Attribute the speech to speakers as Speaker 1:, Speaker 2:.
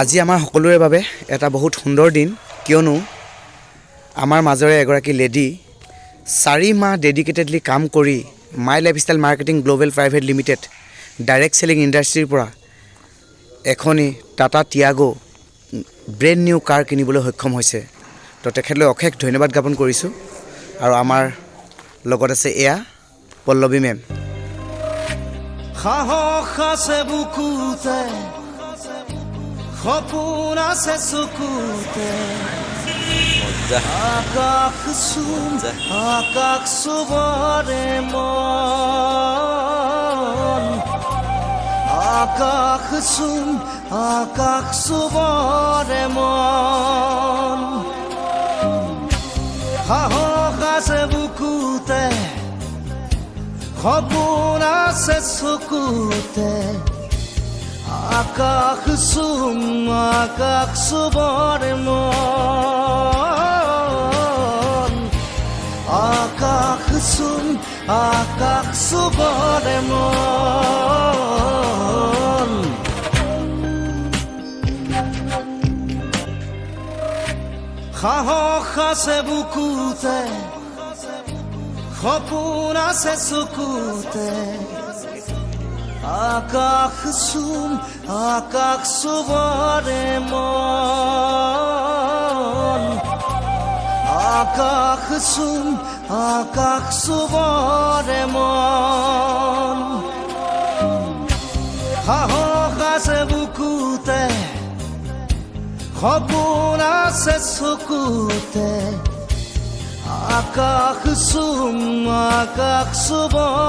Speaker 1: আজি আমাৰ সকলোৰে বাবে এটা বহুত সুন্দৰ দিন কিয়নো আমাৰ মাজৰে এগৰাকী লেডি 4 মাহ ডেডিকেটেডলি কাম কৰি Mi lifestyle marketing global private limited direct selling ইণ্ডাষ্ট্ৰীৰ পৰা এখনি Tata Tiago brand new car কিনিবলৈ সক্ষম হৈছে তো তেখেতলৈ অশেষ ধন্যবাদ জ্ঞাপন কৰিছোঁ আৰু আমাৰ লগত আছে এয়া পল্লৱী মেম
Speaker 2: সাহস আছে বুকুতে সপোন আছে চকুতে আকাশ চুবৰে মন আকাশ চুবৰে মন সাহস আছে বুকুতে সপোন আছে চকুতে আকাশ চুবৰে মন আকাশ চুবৰে মন সাহস আছে বুকুতে সপোন আছে চকুতে আকাশ চুবৰে মন আকাশ চুবৰে মন সাহস আছে বুকুতে সপোন আছে চকুতে আকাশ চুবৰে